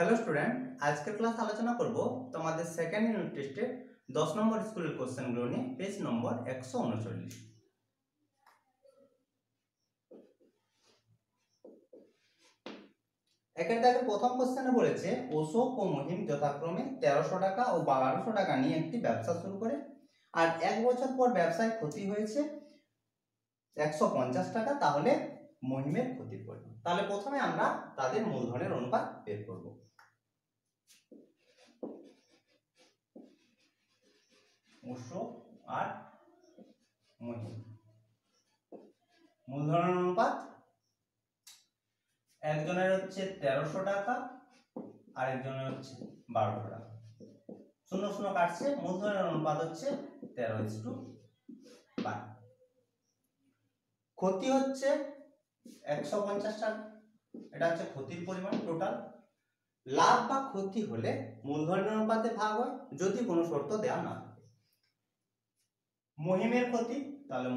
Hello student, আজকের class আলোচনা করব তোমাদের সেকেন্ড ইউনিট টেস্টে 10 নম্বর স্কুলের কোশ্চেনগুলো নিয়ে, পেজ নম্বর 139। একের দাগে প্রথম কোশ্চেনে বলেছে অশোক ও মহিম যথাক্রমে 1300 টাকা ও 1200 টাকা নিয়ে একটি ব্যবসা শুরু করে, আর এক বছর পর ব্যবসায় ক্ষতি হয়েছে 150 টাকা। তাহলে মহিমের ক্ষতির পরিমাণ। তাহলে প্রথমে আমরা তাদের মূলধনের অনুপাত বের করব। অশোক আর মহিম মূলধনের অনুপাত একজনের হচ্ছে 1300 টাকা আর একজনের হচ্ছে 1200 টাকা। শূন্য শূন্য কাটছে, মূলধনের অনুপাত হচ্ছে 13:12। ক্ষতি হচ্ছে 150 টাকা, এটা হচ্ছে ক্ষতির পরিমাণ টোটাল। লাভ বা ক্ষতি হলে মূলধনের অনুপাতে ভাগ হয় যদি কোনো শর্ত দেওয়া না থাকে। মহিমের ক্ষতি, তাহলে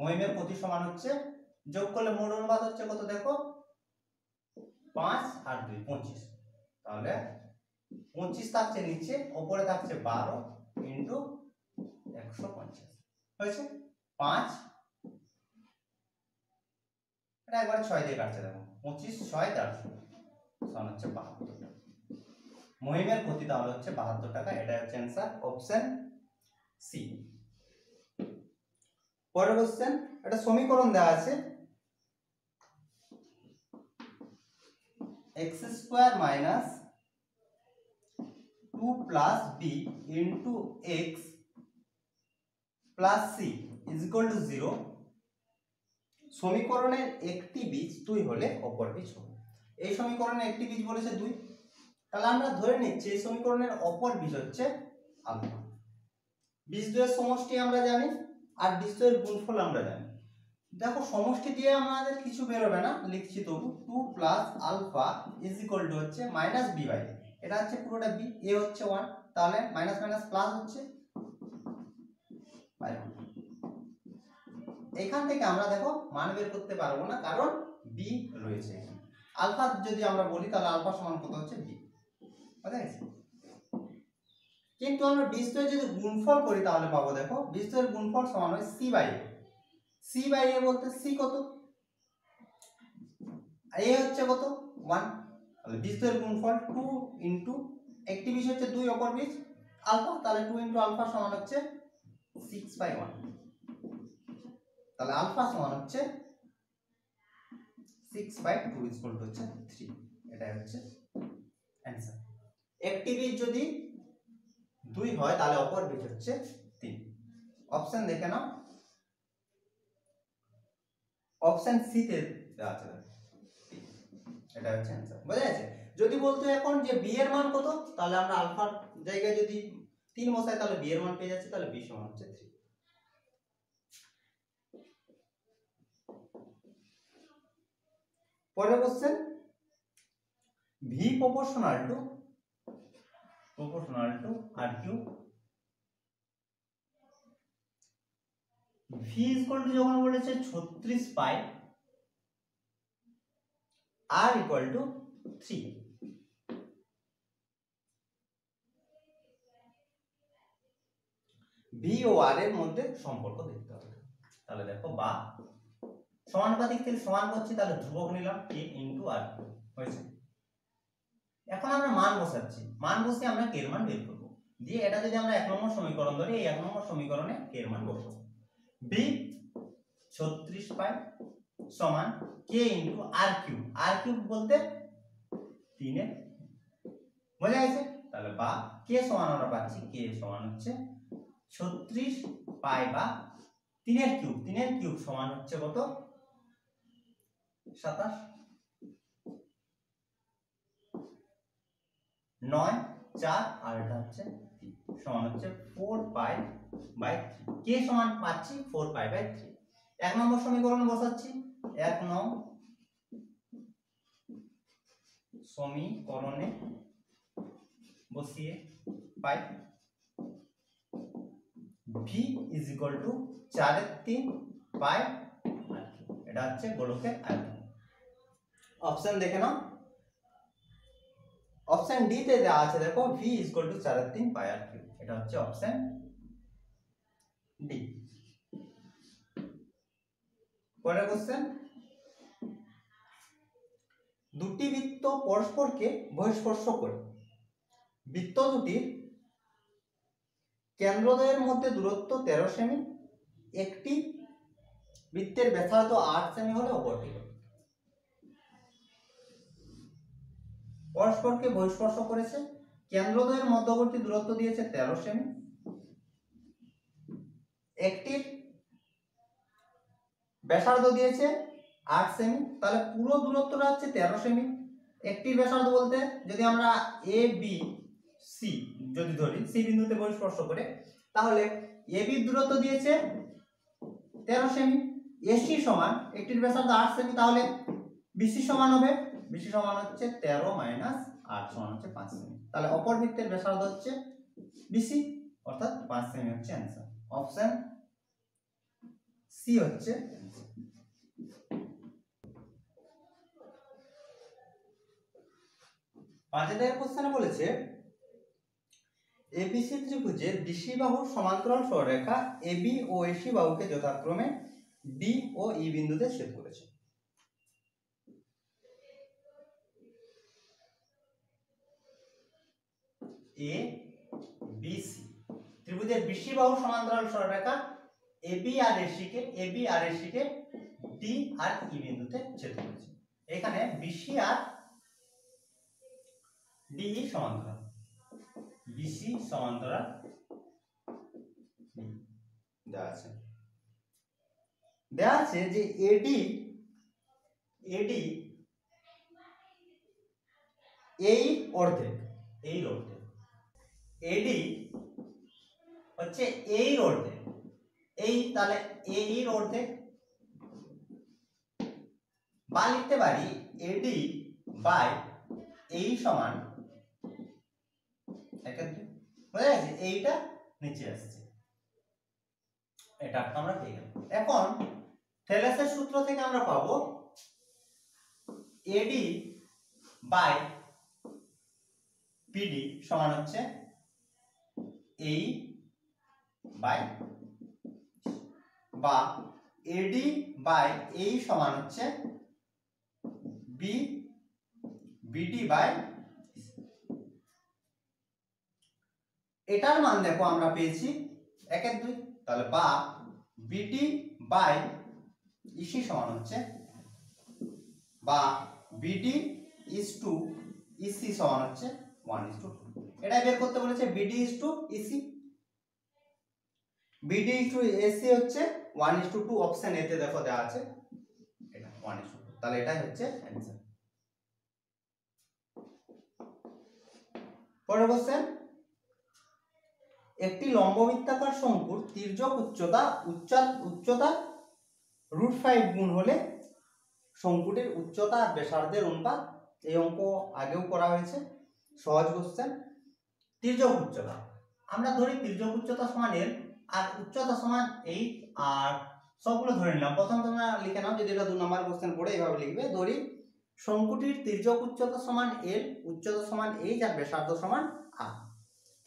মহিমের ক্ষতি সমান হচ্ছে, যোগ করলে মোট অনুপাত হচ্ছে কত দেখো, 5 আর 2 25। তাহলে 25 থাকছে নিচে, উপরে থাকছে 12 ইন্টু 150 হয়েছে 5। এটা একবার 6 দিয়ে কাটছে, দেখো 25 6 400 সমান হচ্ছে 72 টাকা। মহিমের ক্ষতি তাহলে হচ্ছে 72 টাকা। এটা হচ্ছে অ্যানসার, অপশন সি। পরের কোশ্চেন, একটা সমীকরণ দেওয়া আছে x square minus 2 plus b into x plus c is equal two 0। সমীকরণের একটি বীজ 2 হলে অপর বীজ হবে। এই সমীকরণে একটি বীজ বলেছে 2, তাহলে আমরা ধরে নিচ্ছি এই সমীকরণের অপর বীজ হচ্ছে আলফা। বীজ দ্বয়ের সমষ্টি আমরা জানি, আর বীজ দ্বয়ের গুণফল আমরা জানি। দেখো সমষ্টি দিয়ে আমাদের কিছু বেরোবে না, লিখছি তবু 2 plus alpha is equal to হচ্ছে মাইনাস বি বাই এ। এটা হচ্ছে পুরোটা বি, এ হচ্ছে 1, তাহলে মাইনাস মাইনাস প্লাস হচ্ছে বাই 1। এখান থেকে আমরা দেখো মান বের করতে পারবো না, কারণ বি রয়েছে এখানে। আলফা যদি আমরা বলি তাহলে আলফা সমান কত হচ্ছে বি, বুঝা গেছে? কিন্তু আমরা বীজ দ্বয়ের যদি গুণফল করি তাহলে পাবো, দেখো বীজ দ্বয়ের গুণফল সমান হয় C by A. C by A বলতে সি কত, এ হচ্ছে কত 1, তাহলে বীজ দ্বয়ের গুণফল 2 ইনটু একটি বীজ হচ্ছে 2, অপর বীজ আলফা, তাহলে 2 ইনটু আলফা সমান হচ্ছে 6/1। তাহলে আলফা সমান হচ্ছে 6/2 ইজ ইকুয়াল টু হচ্ছে 3। এটাই হচ্ছে অ্যানসার। একটি বীজ যদি 2 হয় তাহলে অপর বীজ হচ্ছে 3। অপশন দেখে নাও, অপশন সি তে দেওয়া আছে, এটা হচ্ছে অ্যানসার। বুঝা গেছে? যদি বলতো এখন যে বি এর মান কত, তাহলে আমরা আলফার জায়গায় যদি 3 বসাই তাহলে বি এর মান পেয়ে যাচ্ছে, তাহলে বি সমান হচ্ছে 3। পরের question, V proportional to R cube. V equal to যখন বলেছে 36 pi, R equal to 3। V ও আর এর মধ্যে সম্পর্ক দেখতে হবে। তাহলে দেখো বা সমানুপাতিক থেকে সমান করছি, তাহলে ধ্রুবক নিলাম কে ইনটু আর হয়েছে। এখন আমরা মান বসাচ্ছি, মান বসে আমরা কে এর মান বের করব। দিয়ে এটা যদি আমরা 1 নম্বর সমীকরণ ধরি, এই 1 নম্বর সমীকরণে কে এর মান বসাবো। বি 36 পাই সমান কে ইনটু আর কিউব। আর কিউব বলতে 3 এর, বুঝা গেছে? তাহলে বা কে সমান আমরা পাচ্ছি, কে সমান হচ্ছে 36 পাই বা 3 এর কিউব। 3 এর কিউব সমান হচ্ছে কত, 27। 9 4 আর এটা হচ্ছে 3 সমান হচ্ছে 4 পাই বাই 3। কে সমান পাচ্ছি 4 পাই বাই 3। 1 নম্বর সমীকরণে বসাচ্ছি, 1 নং সমীকরণে বসিয়ে পাই ভি ইজ ইকুয়াল টু 4 এর 3 পাই আর কি। এটা হচ্ছে গোলকের আয়তন। অপশন দেখে নাও, অপশন ডি তে দেওয়া আছে দেখো v equal to 4/3 pi R cube, এটা হচ্ছে অপশন ডি। পরের কোশ্চেন, দুটি বৃত্ত পরস্পরকে বহিঃস্পর্শ করে বৃত্ত দুটির কেন্দ্রদ্বয়ের মধ্যে দূরত্ব 13 সেমি, একটি বৃত্তের ব্যাসার্ধ 8 সেমি হলে অপরটি পরস্পরকে বহিঃস্পর্শ করেছে, কেন্দ্রদ্বয়ের মধ্যবর্তী দূরত্ব দিয়েছে 13 সেমি, একটির ব্যাসার্ধ দিয়েছে 8 সেমি, তাহলে পুরো দূরত্বটা হচ্ছে 13 সেমি। একটির ব্যাসার্ধ বলতে যদি আমরা এ বি সি যদি ধরি, সি বিন্দুতে বহিঃস্পর্শ করে, তাহলে এ বি দূরত্ব দিয়েছে 13 সেমি, এসি সমান একটির ব্যাসার্ধ 8 সেমি, তাহলে বিসি সমান হবে, বিসি সমান হচ্ছে 13 মাইনাস 8 সমান হচ্ছে 5 সেমি, তাহলে অপর বৃত্তের ব্যাসার্ধ হচ্ছে বিসি, অর্থাৎ 5 সেমি হচ্ছে অ্যান্সার। অপশন সি হচ্ছে অ্যান্সার। 5 কোশ্চেনে বলেছে এবিসি ত্রিভুজের বিসি বাহুর সমান্তরাল সরলরেখা এবি ও এসি বাহুকে যথাক্রমে ডি ও ই বিন্দুতে ছেদ করেছে। এ বি সি ত্রিভুজের বিসি বাহুর সমান্তরাল সরলরেখা এবি আর এসি কে ডি আর ই বিন্দুতে ছেদ করেছে। এখানে বিসি আর ডি সমান্তরাল, বিসি সমান্তরাল দেওয়া আছে যে এডি এই অর্ধেক, এডি হচ্ছে এই অর্ধেক, এই তাহলে এই অর্ধেক, বা লিখতে পারি এডি বাই এই সমান বুঝা গেছে, এইটা নিচে আসছে, এটা আমরা পেয়ে গেলাম। এখন থেলেসের সূত্র থেকে আমরা পাবো এডি বাই পিডি সমান হচ্ছে এই বাই, বা এডি বাই এই সমান হচ্ছে বি বিডি বাই, এটার মান দেখো আমরা পেয়েছি 1/2, তাহলে বা বিডি বাই ইসি সমান হচ্ছে, বা বিডি ইজ টু ইসি সমান হচ্ছে 1:2। এটাই বের করতে বলেছে, BD is to EC, BD is to AC হচ্ছে 1:2, অপশন এ তে দেখো দেওয়া আছে এটা 1:2, তাহলে এটাই হচ্ছে অ্যানসার। পরের কোশ্চেন, একটি লম্ববৃত্তাকার শঙ্কুর তির্যক উচ্চতা √5 গুণ হলে শঙ্কুটির উচ্চতা আর ব্যাসার্ধের অনুপাত। এই অঙ্ক আগেও করা হয়েছে, সহজ কোশ্চেন। তির্যক উচ্চতা আমরা ধরি তির্যক উচ্চতা সমান l আর উচ্চতা সমান 8, আর সবগুলো ধরে নিলাম। প্রথম তোমরা লিখে নাও, যদি এটা 2 নম্বর কোশ্চেন পড়ে এইভাবে লিখবে, ধরি শঙ্কুটির তির্যক উচ্চতা সমান l, উচ্চতা সমান h আর ব্যাসার্ধ সমান r।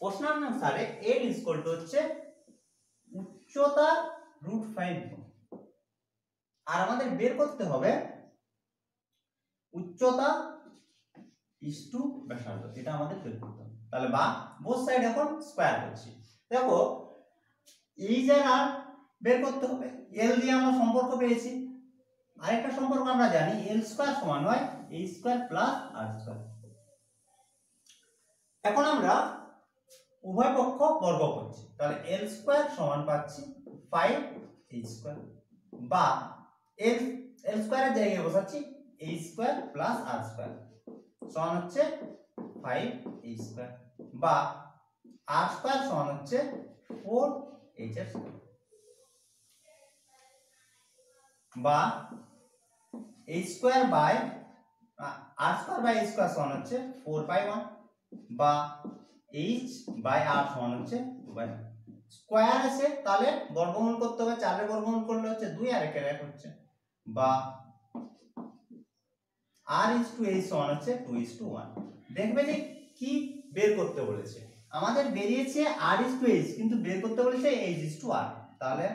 প্রশ্নানুসারে l ইকুয়াল টু হচ্ছে উচ্চতা √5 গুণ, আর আমাদের বের করতে হবে উচ্চতা ইজ টু ব্যাসার্ধ, এটা আমাদের বের করতে হবে। তাহলে বা বোথ সাইড এখন স্কয়ার করছি, দেখো এই জায়গা বের করতে হবে, l দিয়ে আমরা সম্পর্ক পেয়েছি, আরেকটা সম্পর্ক আমরা জানি l স্কয়ার সমান হয় a square plus r square. এখন আমরা উভয় পক্ষ বর্গ করছি, তাহলে l স্কয়ার সমান পাচ্ছি 5a স্কয়ার, বা l স্কয়ারের জায়গায় বসাচ্ছি a square plus r square সমান হচ্ছে 5a স্কয়ার, বা r স্কয়ার সমান হচ্ছে 4h স্কয়ার, বা a square by r square by a square সমান হচ্ছে 4/1, বা h বাই r সমান হচ্ছে 2/1। স্কয়ার আছে তাহলে বর্গমূল করতে হবে, 4 এর বর্গমূল করলে হচ্ছে 2 আর 1 এর 1 হচ্ছে, বা r is to h সমান হচ্ছে 2:1, দেখবে যে কি বের করতে বলেছে, আমাদের বেরিয়েছে r/h, কিন্তু বের করতে বলেছে h/r। তাহলে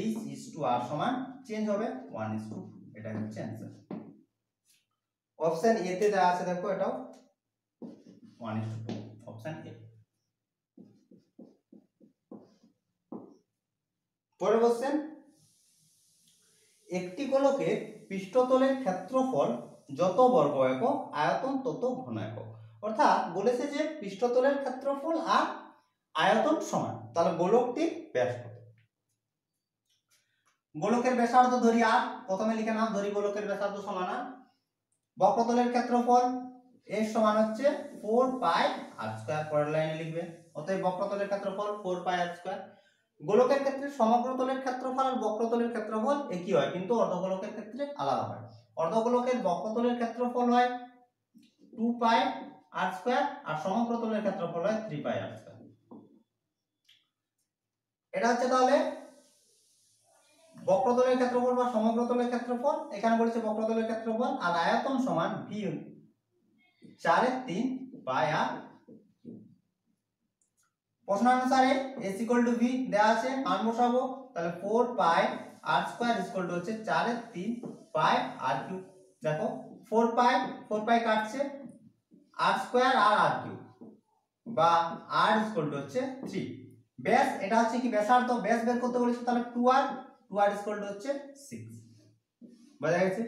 h/r সমান চেঞ্জ হবে 1:2, এটা হচ্ছে অ্যান্সার। অপশন এ তে দেওয়া আছে, দেখো এটাও 1:2, অপশন এ। পরের কোশ্চেন, একটি গোলকের পৃষ্ঠতলের ক্ষেত্রফল যত বর্গ একক, আয়তন তত ঘন একক। অর্থাৎ বলেছে যে পৃষ্ঠতলের ক্ষেত্রফল আর আয়তন সমান, তাহলে গোলকটির ব্যাস কত? গোলকের ব্যাসার্ধ ধরি আর, প্রথমে লিখে নাও, ধরি গোলকের ব্যাসার্ধ সমান আর, বক্রতলের ক্ষেত্রফল এর সমান হচ্ছে 4πr², পরের লাইনে লিখবে। অতএব বক্রতলের ক্ষেত্রফল 4πr²। গোলকের ক্ষেত্রে সমগ্রতলের ক্ষেত্রফল আর বক্রতলের ক্ষেত্রফল একই হয়, কিন্তু অর্ধগোলকের ক্ষেত্রে আলাদা হয়। অর্ধগোলকের বক্রতলের ক্ষেত্রফল হয় 2πr², আর সমগ্রতলের ক্ষেত্রফল হয় 3πr²। এটা হচ্ছে তাহলে বক্রতলের ক্ষেত্রফল বা সমগ্রতলের ক্ষেত্রফল। এখানে বলেছে বক্রতলের ক্ষেত্রফল, আর আয়তন সমান v 4/3 πr। প্রশ্ন অনুসারে s = v দেওয়া আছে, মান বসাবো, তাহলে 4πr² হচ্ছে 4/3 πr3। দেখো 4π কাটছে, r² আর r3, বা r হচ্ছে 3। ব্যাস, এটা হচ্ছে কি ব্যাসার্ধ, ব্যাস বের করতে বলেছে, তাহলে 2r হচ্ছে 6। বোঝা গেছে?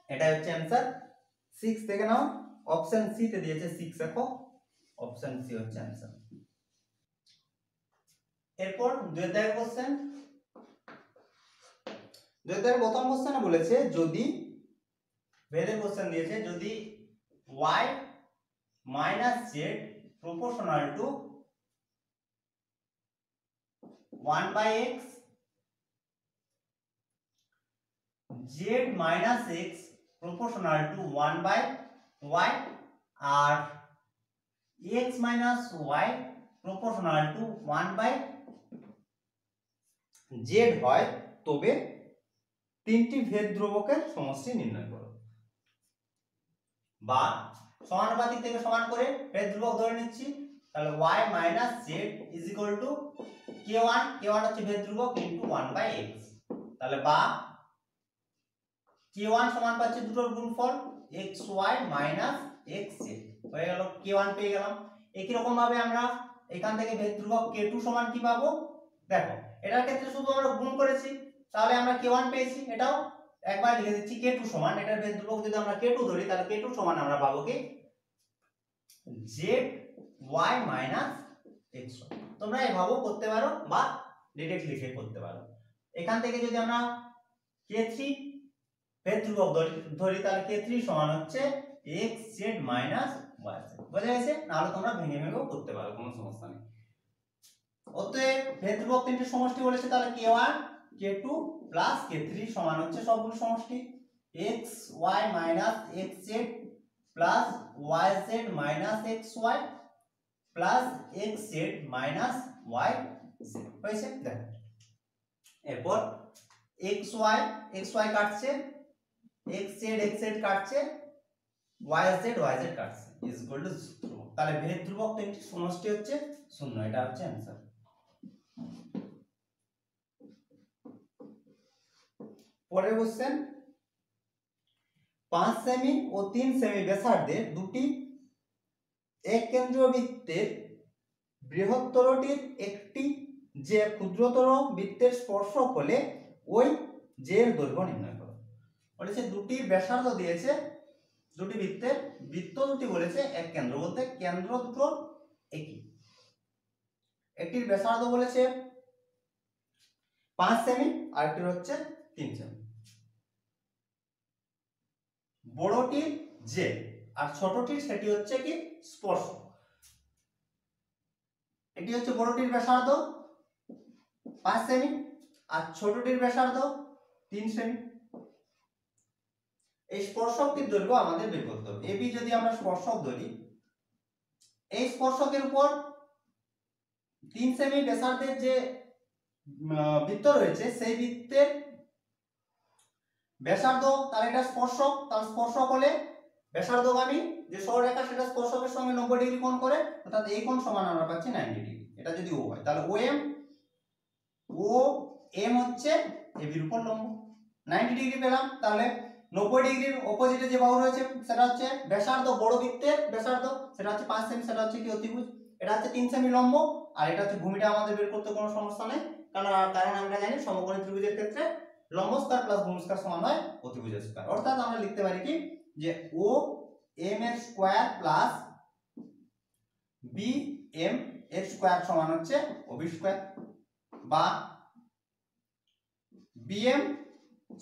এটা হচ্ছে অ্যানসার 6। দেখে নাও, অপশন সি তে দিয়েছে 6 একক, অপশন সি হচ্ছে অ্যানসার। এরপর 2 অধ্যায়ের কোশ্চেন। 2 অধ্যায়ের প্রথম কোশ্চেনে বলেছে যদি, ভেদের কোশ্চেন দিয়েছে, যদি y - z proportional to 1/x, z - x proportional to 1/y, R x - y proportional to 1/z হয়, তবে তিনটি ভেদ ধ্রুবকের সমষ্টি নির্ণয় করো। বা সমানুপাতিক থেকে সমান করে ভেদ ধ্রুবক ধরে নিচ্ছি, তাহলে y - z = k1 হচ্ছে ভেদ ধ্রুবক ইনটু 1/x। তাহলে বা k1 সমান পাচ্ছি দুটোর গুণফল xy - xz, হয়ে গেল, k1 পেয়ে গেলাম। একই রকম ভাবে আমরা এখান থেকে ভেদ ধ্রুবক k2 সমান কি পাবো, দেখো এটার ক্ষেত্রে শুধু আমরা গুণ করেছি, তাহলে আমরা k1 পেয়েছি, এটাও একবার লিখে দিচ্ছি k2 সমান, এটার ভেদ ধ্রুবক যদি আমরা k2 ধরি, তাহলে k2 সমান আমরা পাবো কি zy - xy। তোমরা এভাবেও করতে পারো বা ডাইরেক্ট লিখে করতে পারো। এখান থেকে যদি আমরা k3 ভেদ ধ্রুবক ধরি, তাহলে k3 সমান হচ্ছে xz - yz। বোঝা গেছে? নাহলে তোমরা ভেঙে ভেঙেও করতে পারো, কোনো সমস্যা নেই। অতএব ভেদ ধ্রুবক তিনটি সমষ্টি বলেছে, তাহলে k1 k2 প্লাস k3 সমান হচ্ছে সবগুলো সমষ্টি xy - xz plus yz - xy plus xz - yz। হয়েছে? দেখো এরপর xy কাটছে, xz কাটছে, yz কাটছে, ইজ ইকুয়াল টু 0। তাহলে ভেদ ধ্রুবক তিনটি সমষ্টি হচ্ছে 0, এটা হচ্ছে অ্যানসার। পরের কোশ্চেন, 5 সেমি ও 3 সেমি ব্যাসার্ধের দুটি এক কেন্দ্রীয় বৃত্তের বৃহত্তরটির একটি যে ক্ষুদ্রতর বৃত্তের স্পর্শক হলে ওই যে এর দৈর্ঘ্য নির্ণয় করো। বলেছে দুটি ব্যাসার্ধ দিয়েছে, দুটি বৃত্তের, বৃত্ত দুটি বলেছে এক কেন্দ্র, বলতে কেন্দ্র দুটো একই। একটির ব্যাসার্ধ বলেছে 5 সেমি, আর একটির হচ্ছে 3 সেমি। বড়টির যে আর ছোটটির সেটি হচ্ছে কি স্পর্শক। এটি হচ্ছে বড়টির ব্যাসার্ধ 5 সেমি, আর ছোটটির ব্যাসার্ধ 3 সেমি। এই স্পর্শকটির দৈর্ঘ্য আমাদের বের করতে হবে। এবি যদি আমরা স্পর্শক ধরি, এই স্পর্শকের উপর 3 সেমি ব্যাসার্ধের যে বৃত্ত রয়েছে, সেই বৃত্তের ব্যাসার্ধ, তাহলে এটা স্পর্শক, তাহলে স্পর্শক হলে ব্যাসার্ধগামী যে সরলরেখা সেটা স্পর্শকের সঙ্গে 90 ডিগ্রি কোণ করে, অর্থাৎ এই কোণ সমান আমরা পাচ্ছি 90 ডিগ্রি। এটা যদি ও হয় তাহলে ও এম হচ্ছে এবির উপর লম্ব। 90 ডিগ্রি পেলাম, তাহলে 90 ডিগ্রির অপোজিটে যে বাহু রয়েছে সেটা হচ্ছে ব্যাসার্ধ, বড় বৃত্তের ব্যাসার্ধ সেটা হচ্ছে 5 সেমি, সেটা হচ্ছে কি অতিভুজ। এটা হচ্ছে 3 সেমি লম্ব, আর এটা হচ্ছে ভূমিটা আমাদের বের করতে কোনো সমস্যা নেই, কারণ আমরা জানি সমকোণী ত্রিভুজের ক্ষেত্রে লম্ব স্কয়ার প্লাস ভূমি স্কয়ার সমান হয় অতিভুজ স্কয়ার। অর্থাৎ আমরা লিখতে পারি কি যে ও এম এর স্কয়ার প্লাস বি এম এর স্কয়ার সমান হচ্ছে ওবি স্কয়ার, বা বি এম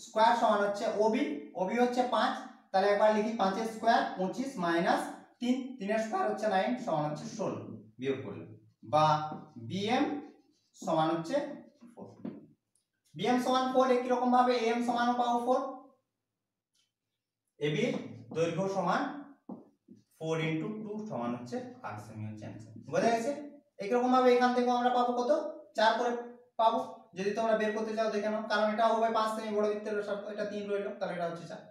স্কয়ার সমান হচ্ছে ওবি, ওবি হচ্ছে 5, তাহলে একবার লিখি 5 এর স্কয়ার 25 মাইনাস 3, 3 এর স্কয়ার হচ্ছে 9 সমান হচ্ছে 16 বিয়োগ করলে, বা বিএম সমান হচ্ছে 4। বিএম সমান 4 একই রকম ভাবে এম সমান পাবো 4। এবি দৈর্ঘ্য সমান 4 * 2 সমান হচ্ছে 8 সেমি হচ্ছে आंसर। বোঝা গেছে? একই রকম ভাবে এখান থেকে আমরা পাবো কত? 4 করে পাবো। যদি তোমরা বের করতে চাও দেখে নাও, কারণ এটা হবে 5 সেমি বড় বৃত্তের ব্যাসার্ধ, এটা 3 রইলো, তাহলে এটা হচ্ছে 4।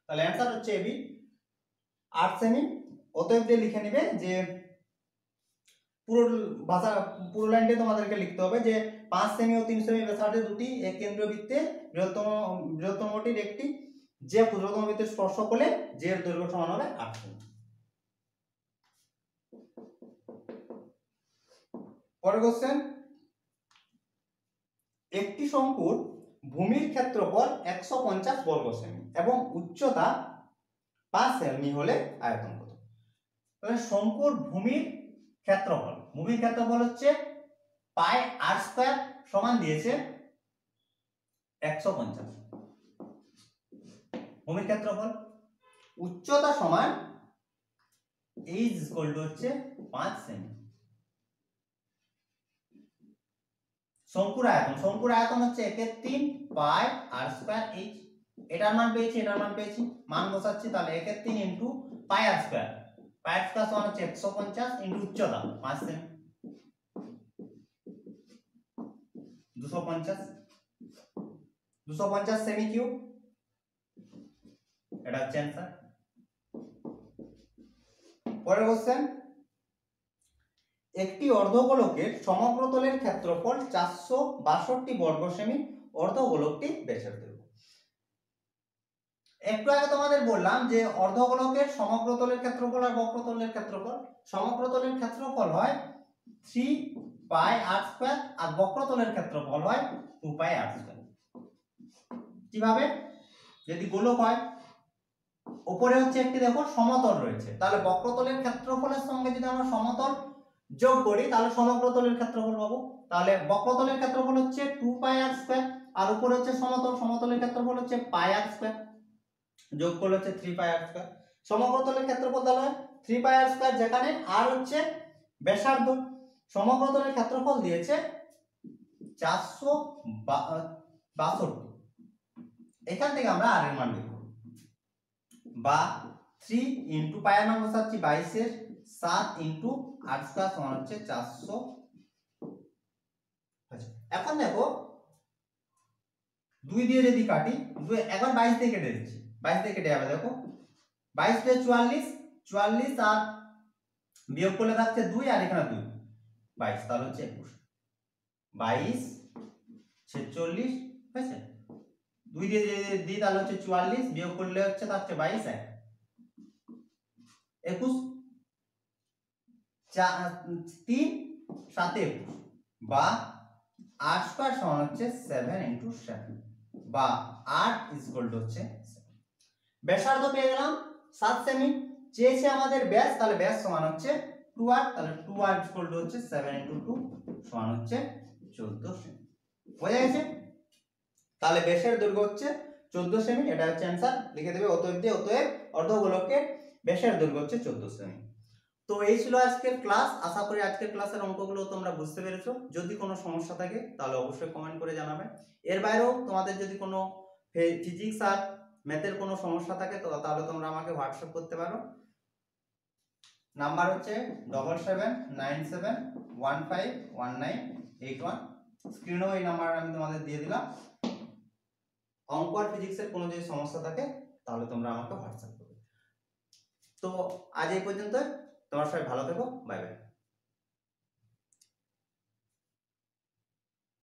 তাহলে आंसर হচ্ছে এবি 8 সেমি। অতএব যে লিখে নেবে যে পুরো লাইনটা তোমাদেরকে লিখতে হবে যে 5 সেমি ও 3 সেমি ব্যাসার্ধের দুটি এক কেন্দ্রীয় বৃত্তের বৃহত্তমটির একটি যে ক্ষুদ্রতম বৃত্তের স্পর্শক হলে যে এর দৈর্ঘ্য সমান হবে 8 সেমি। পরের কোশ্চেন, একটি শঙ্কুর ভূমির ক্ষেত্রফল 150 বর্গ সেমি এবং উচ্চতা 5 সেমি হলে আয়তন কত? তাহলে শঙ্কুর ভূমির ক্ষেত্রফল হচ্ছে পাই আর স্কয়ার সমান দিয়েছে 150, ভূমির ক্ষেত্রফল। উচ্চতা সমান h হচ্ছে 5 সেমি। শঙ্কুর আয়তন হচ্ছে 1/3 পাই আর স্কয়ার h। এটার মান পেয়েছি, মান বসাচ্ছি, তাহলে 1/3 ইনটু পাই আর স্কয়ার, পাই আর স্কয়ার সমান হচ্ছে 150 ইনটু উচ্চতা 5 সেমি, 250 সেমি কিউব, এটা হচ্ছে आंसर। পরের কোশ্চেন, একটি অর্ধগোলকের সমগ্র তলের ক্ষেত্রফল 462 বর্গ সেমি, অর্ধগোলকটি ব্যাসের দৈর্ঘ্য। একটু আগে তোমাদের বললাম যে অর্ধগোলকের সমগ্র তলের ক্ষেত্রফল আর বক্রতলের ক্ষেত্রফল, সমগ্র তলের ক্ষেত্রফল হয় 3 পাই আর স্কয়ার আর বক্রতলের ক্ষেত্রফল হয় 2 পাই আর স্কয়ার। কিভাবে? যদি গোলক হয়, উপরে হচ্ছে একটি দেখো সমতল রয়েছে, তাহলে বক্রতলের ক্ষেত্রফলের সঙ্গে যদি আমরা সমতল যোগ করি তাহলে সমগ্র তলের ক্ষেত্রফল পাবো। তাহলে বক্রতলের ক্ষেত্রফল হচ্ছে 2 পাই আর স্কয়ার, আর উপরে হচ্ছে সমতলের ক্ষেত্রফল হচ্ছে পাই আর স্কয়ার, যোগ করলে হচ্ছে 3 পাই আর স্কয়ার। সমগ্র তলের ক্ষেত্রফল তাহলে 3 পাই আর স্কয়ার, যেখানে আর হচ্ছে ব্যাসার্ধ। সমগ্র তলের ক্ষেত্রফল দিয়েছে 462, এখান থেকে আমরা আর এর মান বের করব, বা 3 ইনটু পাই এর মান বসাচ্ছি 22 এর 7 ইনটু আর স্কয়ার সমান হচ্ছে 400। এখন দেখো 2 দিয়ে যদি কাটি, একবার 22 দিয়ে কেটে দিচ্ছি, 22 দিয়ে কেটে যাবে, দেখো 22 তে 44 আর বিয়োগ করলে থাকছে 2 আর এখানে 2, 22, তাহলে হচ্ছে 21, 22 46 হয়েছে। 2 দিয়ে যদি দিই তাহলে হচ্ছে 44, বিয়োগ করলে হচ্ছে থাকছে 22 আর 21, 3 7 21, বা 8 স্কয়ার সমান হচ্ছে 7 ইনটু 7, বা 8 ইকুয়াল টু হচ্ছে 7। ব্যাসার্ধ পেয়ে গেলাম 7 সেমি, চেয়েছে আমাদের ব্যাস, তাহলে ব্যাস সমান হচ্ছে 2r, তাহলে 2r ইকুয়াল টু হচ্ছে 7 ইনটু 2 সমান হচ্ছে 14 সেমি। বোঝা গেছে? তাহলে ব্যাসের দৈর্ঘ্য হচ্ছে 14 সেমি, এটা হচ্ছে आंसर। লিখে দেবে অতএব অর্ধগোলকের ব্যাসের দৈর্ঘ্য হচ্ছে 14 সেমি। তো এই ছিল আজকের ক্লাস। আশা করি আজকের ক্লাসের অঙ্কগুলো তোমরা বুঝতে পেরেছো। যদি কোনো সমস্যা থাকে তাহলে অবশ্যই কমেন্ট করে জানাবে। এর বাইরেও তোমাদের যদি কোনো ফিজিক্স আর ম্যাথের কোনো সমস্যা থাকে তাহলে তোমরা আমাকে হোয়াটসঅ্যাপ করতে পারো। নাম্বার হচ্ছে 7797151981। স্ক্রিনেও এই নাম্বার আমি তোমাদের দিয়ে দিলাম। অঙ্ক আর ফিজিক্সের কোনো যদি সমস্যা থাকে তাহলে তোমরা আমাকে হোয়াটসঅ্যাপ করবে। তো আজ এই পর্যন্ত, তোমরা সবাই ভালো থেকো, বাই বাই।